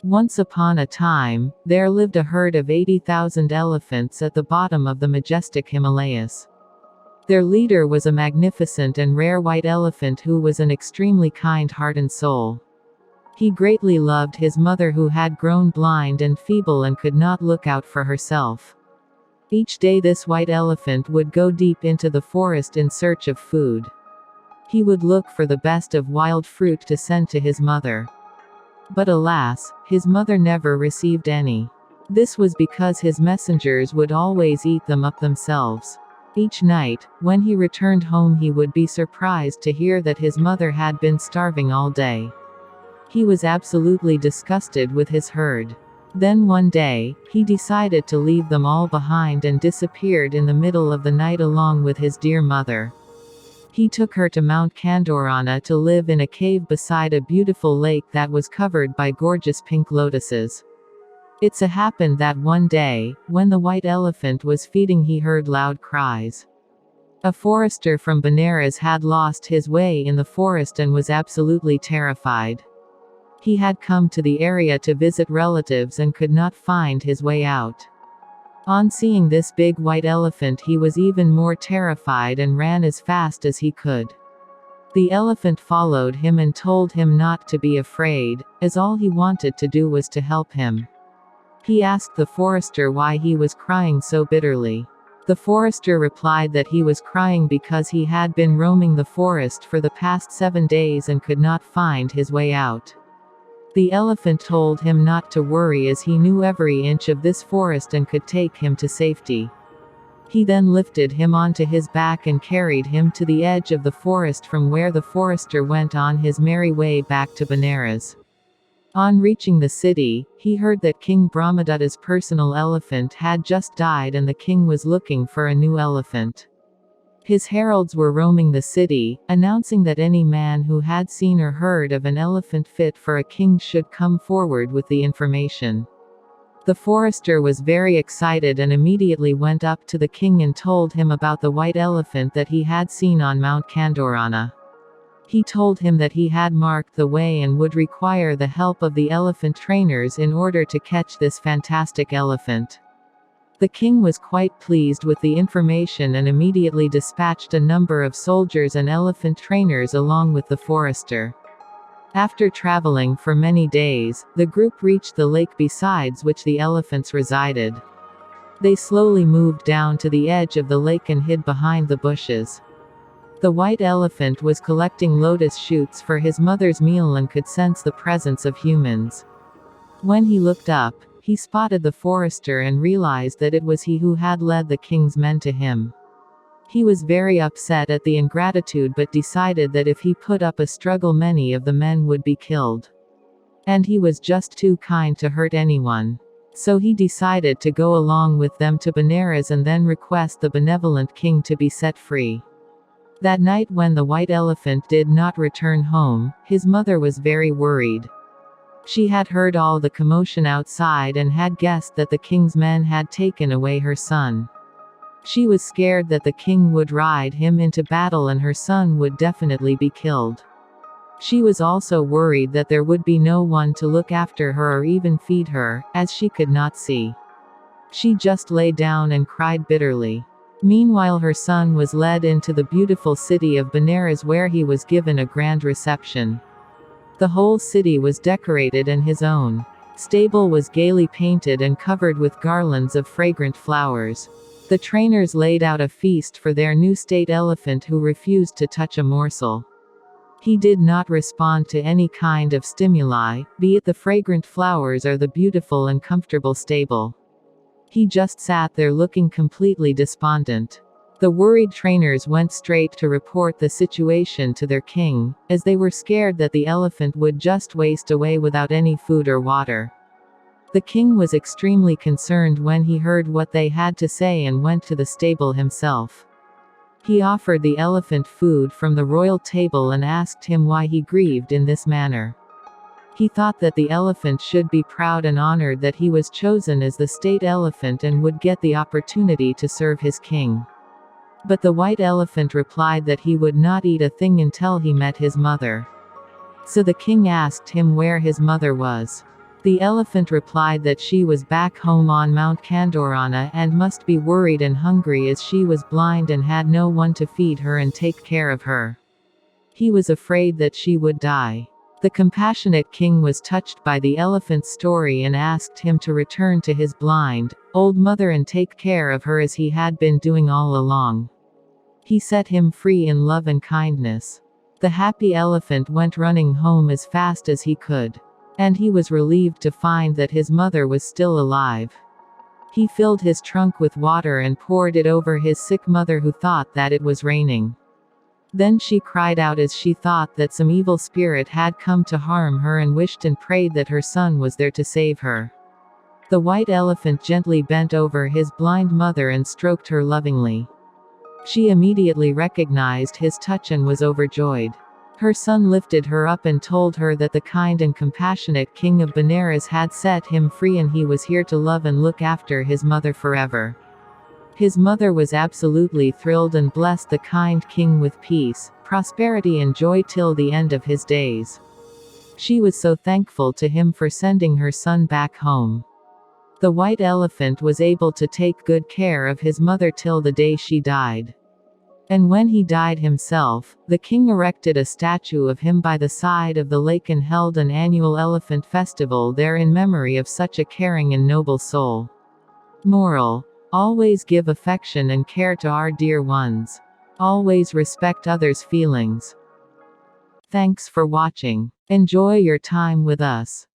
Once upon a time, there lived a herd of 80,000 elephants at the bottom of the majestic Himalayas. Their leader was a magnificent and rare white elephant who was an extremely kind heart and soul. He greatly loved his mother who had grown blind and feeble and could not look out for herself. Each day this white elephant would go deep into the forest in search of food. He would look for the best of wild fruit to send to his mother. But alas, his mother never received any. This was because his messengers would always eat them up themselves. Each night, when he returned home, he would be surprised to hear that his mother had been starving all day. He was absolutely disgusted with his herd. Then one day, he decided to leave them all behind and disappeared in the middle of the night along with his dear mother. He took her to Mount Kandorana to live in a cave beside a beautiful lake that was covered by gorgeous pink lotuses. It so happened that one day, when the white elephant was feeding, he heard loud cries. A forester from Benares had lost his way in the forest and was absolutely terrified. He had come to the area to visit relatives and could not find his way out. On seeing this big white elephant, he was even more terrified and ran as fast as he could. The elephant followed him and told him not to be afraid, as all he wanted to do was to help him. He asked the forester why he was crying so bitterly. The forester replied that he was crying because he had been roaming the forest for the past 7 days and could not find his way out. The elephant told him not to worry as he knew every inch of this forest and could take him to safety. He then lifted him onto his back and carried him to the edge of the forest, from where the forester went on his merry way back to Benares. On reaching the city, he heard that King Brahmadatta's personal elephant had just died and the king was looking for a new elephant. His heralds were roaming the city, announcing that any man who had seen or heard of an elephant fit for a king should come forward with the information. The forester was very excited and immediately went up to the king and told him about the white elephant that he had seen on Mount Kandorana. He told him that he had marked the way and would require the help of the elephant trainers in order to catch this fantastic elephant. The king was quite pleased with the information and immediately dispatched a number of soldiers and elephant trainers along with the forester. After traveling for many days, the group reached the lake beside which the elephants resided. They slowly moved down to the edge of the lake and hid behind the bushes. The white elephant was collecting lotus shoots for his mother's meal and could sense the presence of humans. When he looked up, he spotted the forester and realized that it was he who had led the king's men to him. He was very upset at the ingratitude but decided that if he put up a struggle many of the men would be killed. And he was just too kind to hurt anyone. So he decided to go along with them to Benares and then request the benevolent king to be set free. That night when the white elephant did not return home, his mother was very worried. She had heard all the commotion outside and had guessed that the king's men had taken away her son. She was scared that the king would ride him into battle and her son would definitely be killed. She was also worried that there would be no one to look after her or even feed her, as she could not see. She just lay down and cried bitterly. Meanwhile, her son was led into the beautiful city of Benares where he was given a grand reception. The whole city was decorated and his own stable was gaily painted and covered with garlands of fragrant flowers. The trainers laid out a feast for their new state elephant who refused to touch a morsel. He did not respond to any kind of stimuli, be it the fragrant flowers or the beautiful and comfortable stable. He just sat there looking completely despondent. The worried trainers went straight to report the situation to their king, as they were scared that the elephant would just waste away without any food or water. The king was extremely concerned when he heard what they had to say and went to the stable himself. He offered the elephant food from the royal table and asked him why he grieved in this manner. He thought that the elephant should be proud and honored that he was chosen as the state elephant and would get the opportunity to serve his king. But the white elephant replied that he would not eat a thing until he met his mother. So the king asked him where his mother was. The elephant replied that she was back home on Mount Kandorana and must be worried and hungry as she was blind and had no one to feed her and take care of her. He was afraid that she would die. The compassionate king was touched by the elephant's story and asked him to return to his blind, old mother and take care of her as he had been doing all along. He set him free in love and kindness. The happy elephant went running home as fast as he could. And he was relieved to find that his mother was still alive. He filled his trunk with water and poured it over his sick mother, who thought that it was raining. Then she cried out as she thought that some evil spirit had come to harm her and wished and prayed that her son was there to save her. The white elephant gently bent over his blind mother and stroked her lovingly. She immediately recognized his touch and was overjoyed. Her son lifted her up and told her that the kind and compassionate king of Benares had set him free and he was here to love and look after his mother forever. His mother was absolutely thrilled and blessed the kind king with peace, prosperity and joy till the end of his days. She was so thankful to him for sending her son back home. The white elephant was able to take good care of his mother till the day she died. And when he died himself, the king erected a statue of him by the side of the lake and held an annual elephant festival there in memory of such a caring and noble soul. Moral: always give affection and care to our dear ones. Always respect others' feelings. Thanks for watching. Enjoy your time with us.